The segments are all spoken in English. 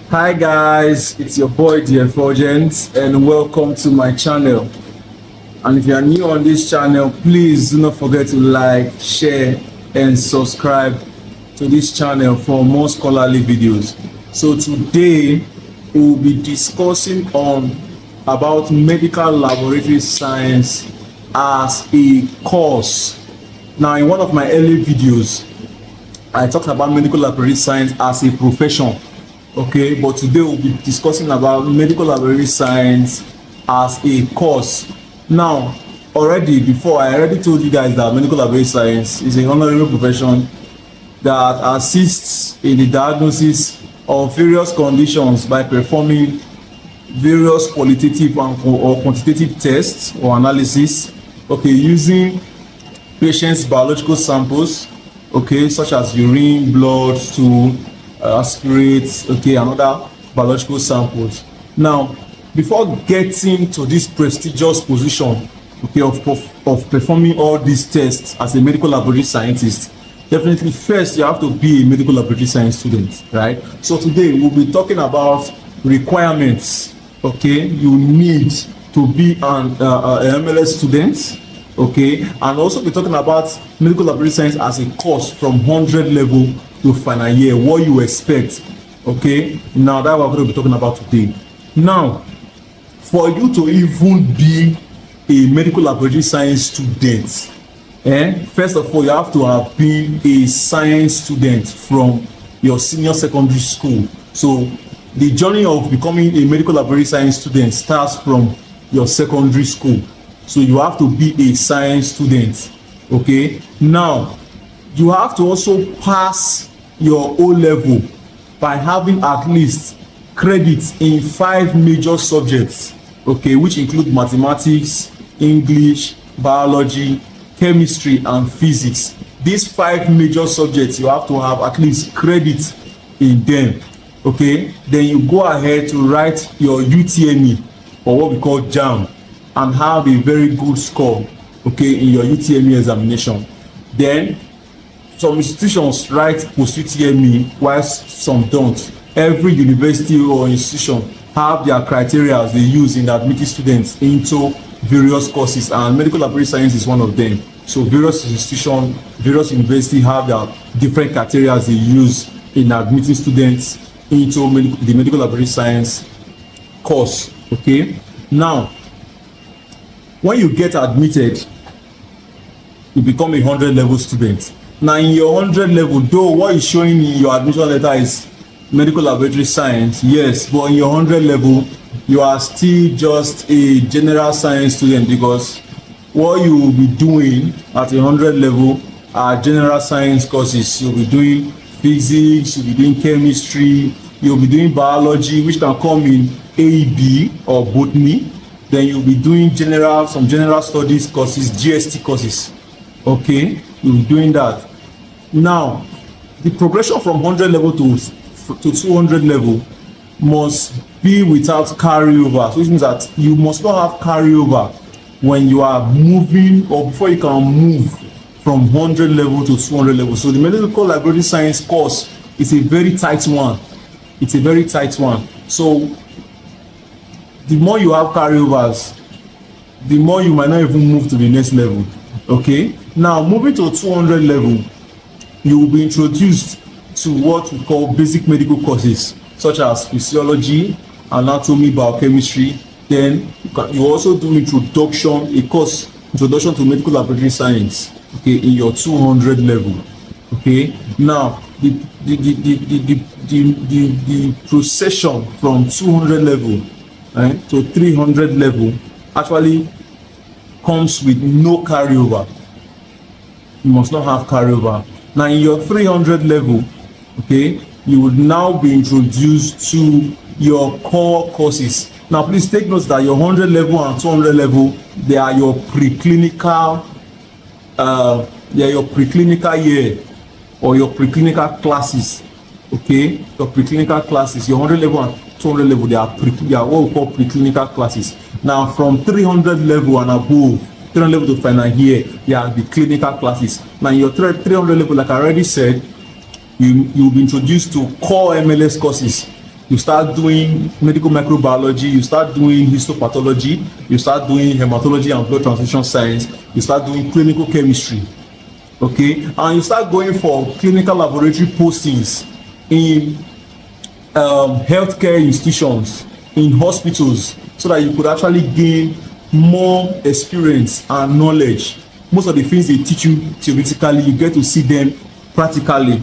Hi guys, it's your boy The Effulgent and welcome to my channel. And if you are new on this channel, please do not forget to like, share and subscribe to this channel for more scholarly videos. So today we'll be discussing about medical laboratory science as a course. Now in one of my early videos, I talked about medical laboratory science as a profession. Okay, but today we'll be discussing about medical laboratory science as a course. Now, I already told you guys that medical laboratory science is an honorary profession that assists in the diagnosis of various conditions by performing various qualitative or quantitative tests or analysis, okay, using patients' biological samples, okay, such as urine, blood, stool, aspirates, okay, and other biological samples. Now, before getting to this prestigious position, okay, of performing all these tests as a medical laboratory scientist, definitely first you have to be a medical laboratory science student, right? So today we'll be talking about requirements, okay, you need to be an MLS student, okay, and also be talking about medical laboratory science as a course from 100 level to final year, what you expect, okay. Now that we're going to be talking about today. Now, for you to even be a medical laboratory science student, first of all you have to have been a science student from your senior secondary school. So the journey of becoming a medical laboratory science student starts from your secondary school. So you have to be a science student, okay. Now you have to also pass your O level by having at least credits in 5 major subjects, okay, which include mathematics, English, biology, chemistry and physics. These 5 major subjects you have to have at least credit in them, okay. Then you go ahead to write your UTME, or what we call JAM, and have a very good score, okay, in your UTME examination. Then some institutions write post UTME while some don't. Every university or institution have their criteria they use in admitting students into various courses, and medical laboratory science is one of them. So various institutions, various universities have their different criteria they use in admitting students into the medical laboratory science course, okay. Now when you get admitted, you become a 100 level student. Now in your 100 level, though what is showing in your admission letter is medical laboratory science, yes, but in your 100 level you are still just a general science student, because what you will be doing at a 100 level are general science courses. You'll be doing physics, you'll be doing chemistry, you'll be doing biology, which can come in AEB or botany. Then you'll be doing some general studies courses, GST courses, okay. You'll be doing that. Now the progression from 100 level to 200 level must be without carryover. So which means that you must not have carryover when you are moving, or before you can move from 100 level to 200 level. So the medical laboratory science course is a very tight one. It's a very tight one. So the more you have carryovers, the more you might not even move to the next level, okay. Now moving to 200 level, you will be introduced to what we call basic medical courses, such as physiology, anatomy, biochemistry. Then you also do introduction to medical laboratory science, okay, in your 200 level, okay. Now the procession from 200 level to 300 level actually comes with no carryover. You must not have carryover. Now in your 300 level, okay, you would now be introduced to your core courses. Now please take note that your 100 level and 200 level, they are your preclinical year or your preclinical classes, okay. Your preclinical classes, your 100 level and 200 level, they are what we call preclinical classes. Now from 300 level and above, 300 level to final year, they are the clinical classes. Now in your 300 level, like I already said, you'll be introduced to core MLS courses. you start doing medical microbiology, you start doing histopathology, you start doing hematology and blood transfusion science, you start doing clinical chemistry, okay, and you start going for clinical laboratory postings in healthcare institutions, in hospitals, so that you could actually gain more experience and knowledge. Most of the things they teach you theoretically, you get to see them practically.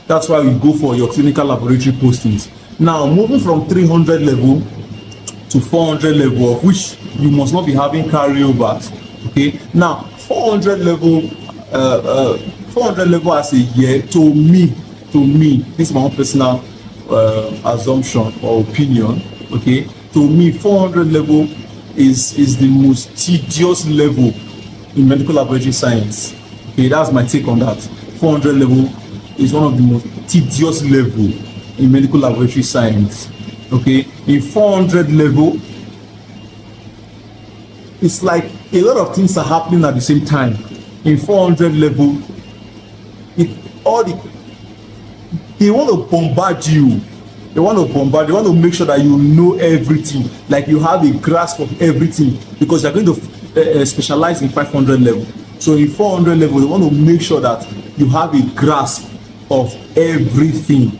That's why we go for your clinical laboratory postings. Now, moving from 300 level to 400 level, of which you must not be having carryovers. Okay. Now, 400 level, 400 level as a year, to me, this is my own personal assumption or opinion. Okay. To me, 400 level is the most tedious level in medical laboratory science. Okay, that's my take on that. 400 level is one of the most tedious level in medical laboratory science. Okay, in 400 level, it's like a lot of things are happening at the same time. In 400 level, they want to bombard you. They want to make sure that you know everything, like you have a grasp of everything, because you're going to specialize in 500 level. So in 400 level, they want to make sure that you have a grasp of everything.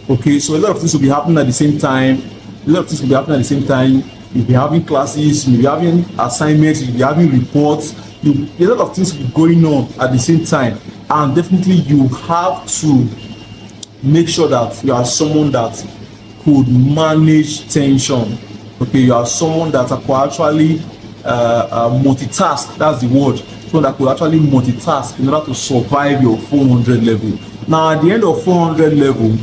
Okay, so a lot of things will be happening at the same time. You'll be having classes, you'll be having assignments, you'll be having reports. A lot of things will be going on at the same time. And definitely you have to make sure that you are someone that could manage tension. Okay, you are someone that could actually multitask. That's the word. Someone that could actually multitask in order to survive your 400 level. Now, at the end of 400 level,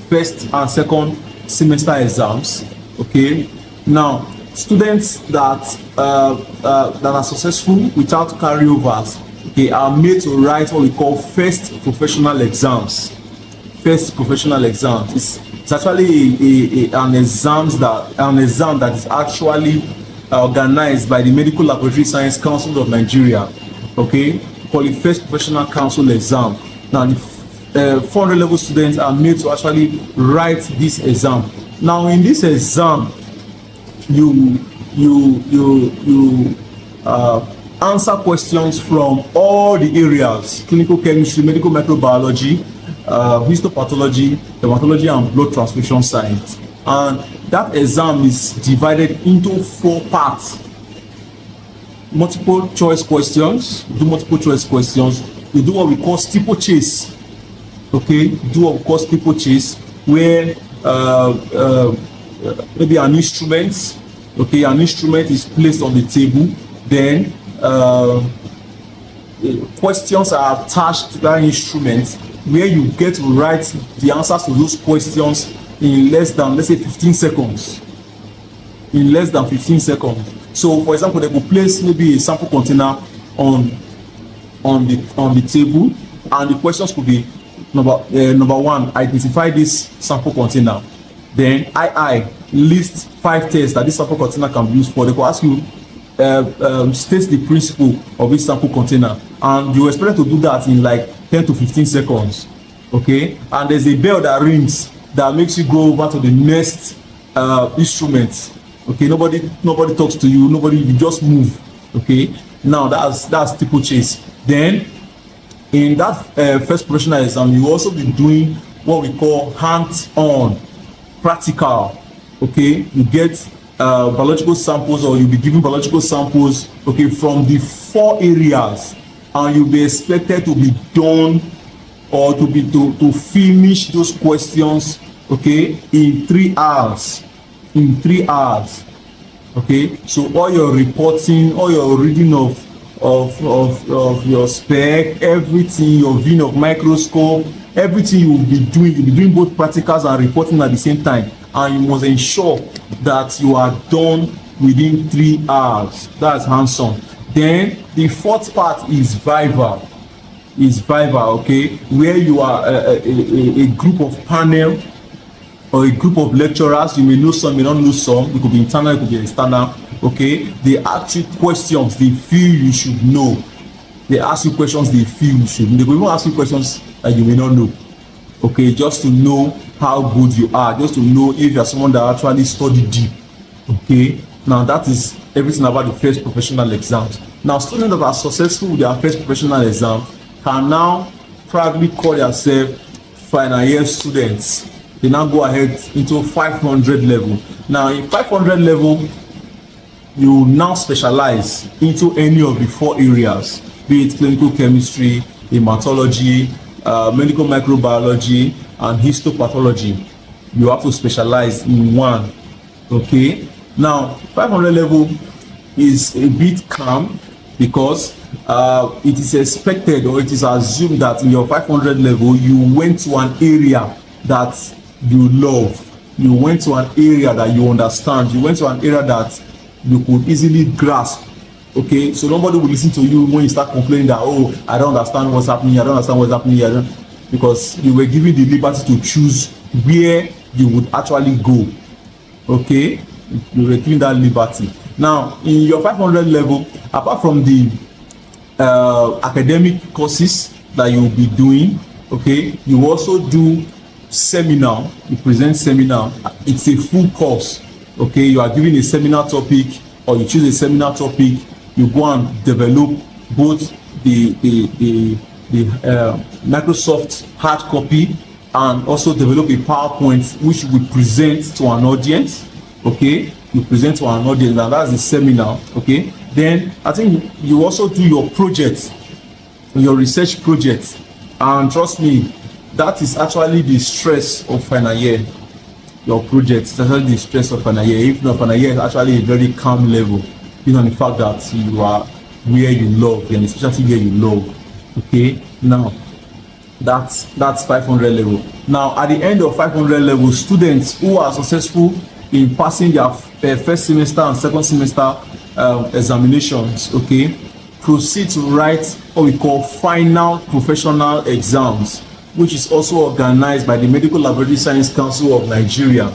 first and second semester exams. Okay. Now, students that are successful without carryovers, okay, are made to write what we call first professional exams. First professional exams. It's actually an exam that is actually organized by the Medical Laboratory Science Council of Nigeria. Okay, called the First Professional Council exam. Now, the 400 level students are made to actually write this exam. Now, in this exam, you answer questions from all the areas: clinical chemistry, medical microbiology, histopathology, hematology, and blood transfusion science. And that exam is divided into 4 parts. Multiple choice questions. You do multiple choice questions. You do what we call steeplechase. Okay, do what we call steeplechase, where maybe an instrument. Okay, an instrument is placed on the table. Then questions are attached to that instrument, where you get to write the answers to those questions in less than, let's say, 15 seconds. In less than 15 seconds. So, for example, they will place maybe a sample container on the table, and the questions could be number 1, identify this sample container. Then list 5 tests that this sample container can be used for. They will ask you state the principle of this sample container, and you expect to do that in like 10 to 15 seconds. Okay, and there's a bell that rings that makes you go over to the next instrument. Okay, nobody talks to you, you just move. Okay, now that's steeplechase. Then in that first professional exam, you also be doing what we call hands-on practical. Okay, you get biological samples, or you'll be given biological samples, okay, from the 4 areas, and you'll be expected to be done, or to finish those questions, okay, in 3 hours. In 3 hours. Okay, so all your reporting, all your reading of your spec, everything, your viewing of microscope, everything you'll be doing both practicals and reporting at the same time, and you must ensure that you are done within 3 hours. That's hands-on. Then the 4th part is viva. Okay, where you are a group of panel or a group of lecturers. You may know some, may not know some. It could be internal, it could be external. Okay, they ask you questions they feel you should know. They ask you questions they feel you should know. They will even ask you questions that you may not know. Okay, just to know how good you are, just to know if you are someone that actually studied deep. Okay, now that is everything about the first professional exams. Now students that are successful with their first professional exam can now proudly call themselves final year students. They now go ahead into 500 level. Now in 500 level, you now specialize into any of the 4 areas, be it clinical chemistry, hematology, medical microbiology, and histopathology. You have to specialize in one. Okay, now 500 level is a bit calm because it is expected, or it is assumed, that in your 500 level you went to an area that you love, you went to an area that you understand, you went to an area that you could easily grasp. Okay, so nobody will listen to you when you start complaining that, oh, I don't understand what's happening, I don't understand what's happening here, because you were given the liberty to choose where you would actually go. Okay, you were given that liberty. Now in your 500 level, apart from the academic courses that you will be doing, okay, you also do seminar. You present seminar. It's a full course. Okay, you are given a seminar topic, or you choose a seminar topic, you go and develop both the Microsoft hard copy and also develop a PowerPoint which you will present to an audience. Okay, you present to an audience, and that's the seminar. Okay, then I think you also do your project, your research project, and trust me, that is actually the stress of final year. Your project is actually the stress of final year. If not, final year is actually a very calm level, you know, the fact that you are where you love, and especially where you love. Okay, now that's 500 level. Now at the end of 500 level, students who are successful in passing their first semester and second semester examinations, okay, proceed to write what we call final professional exams, which is also organized by the Medical Laboratory Science Council of Nigeria.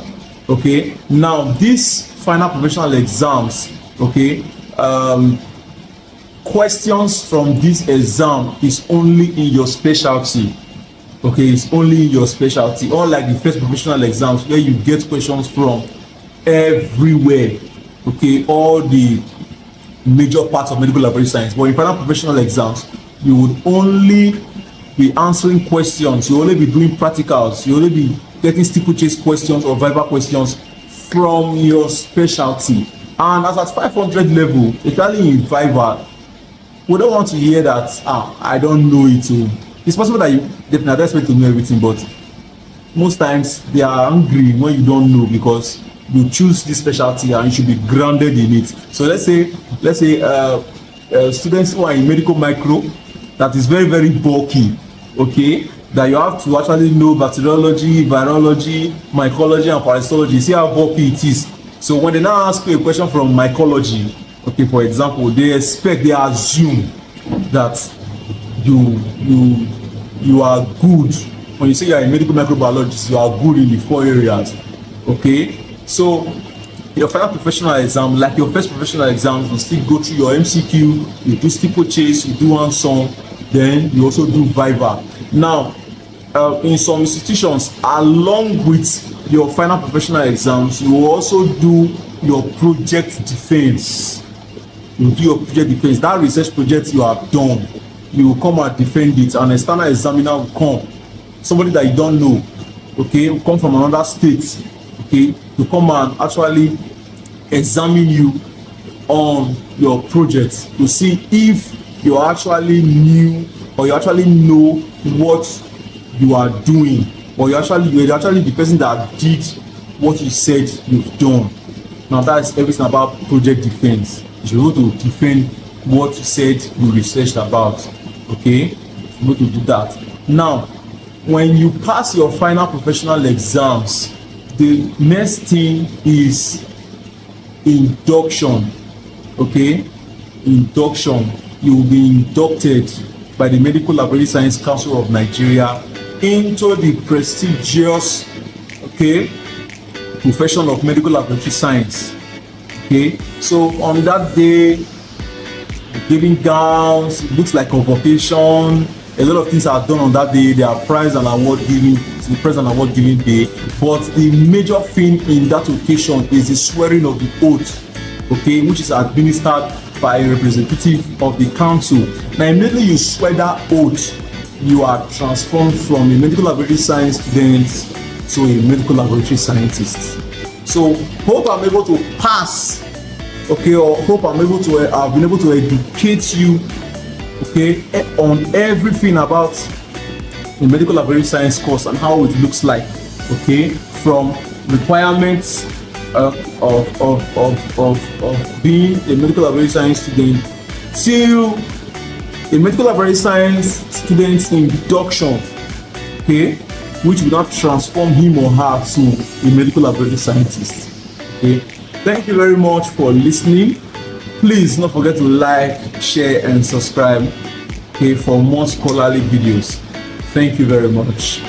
Okay, now these final professional exams, okay, questions from this exam is only in your specialty. Okay, it's only in your specialty, unlike the first professional exams where you get questions from everywhere. Okay, all the major parts of medical laboratory science. But in final professional exams, you would only be answering questions, you only be doing practicals, you only be getting steeplechase questions or viva questions from your specialty. And as at 500 level, especially in viva, we don't want to hear that, I don't know it. It's possible that you definitely expect to know everything, but most times they are angry when you don't know, because you choose this specialty and you should be grounded in it. So let's say students who are in medical micro, that is very, very bulky, okay, that you have to actually know bacteriology, virology, mycology, and parasitology. See how bulky it is. So when they now ask you a question from mycology, okay, for example, they assume that you are good. When you say you are a medical microbiologist, you are good in the 4 areas. Okay, so your final professional exam, like your first professional exam, you still go through your MCQ, you do steeplechase, you do hands-on, then you also do viva. Now in some institutions, along with your final professional exams, you will also do your project defense. You do your project defense. That research project you have done, you will come and defend it. An external examiner will come, somebody that you don't know, okay, will come from another state, okay, to come and actually examine you on your project to see if you actually knew, or you actually know what you are doing, or you're actually the person that did what you said you've done. Now that's everything about project defense. You should be able to defend what you said you researched about. Okay, you able to do that. Now when you pass your final professional exams, the next thing is induction. Okay, induction. You will be inducted by the Medical Laboratory Science Council of Nigeria into the prestigious, okay, profession of medical laboratory science. Okay, so on that day, giving gowns, it looks like convocation, a lot of things are done on that day. There are prize and award giving the President Award giving day, but the major thing in that occasion is the swearing of the oath, okay, which is administered by a representative of the council. Now, immediately you swear that oath, you are transformed from a medical laboratory science student to a medical laboratory scientist. So, hope I'm able to pass, okay, or hope I'm able to have been able to educate you, okay, on everything about the medical laboratory science course and how it looks like, okay, from requirements of being a medical laboratory science student till a medical laboratory science student's induction, okay, which will not transform him or her to a medical laboratory scientist. Okay, thank you very much for listening. Please don't forget to like, share, and subscribe, okay, for more scholarly videos. Thank you very much.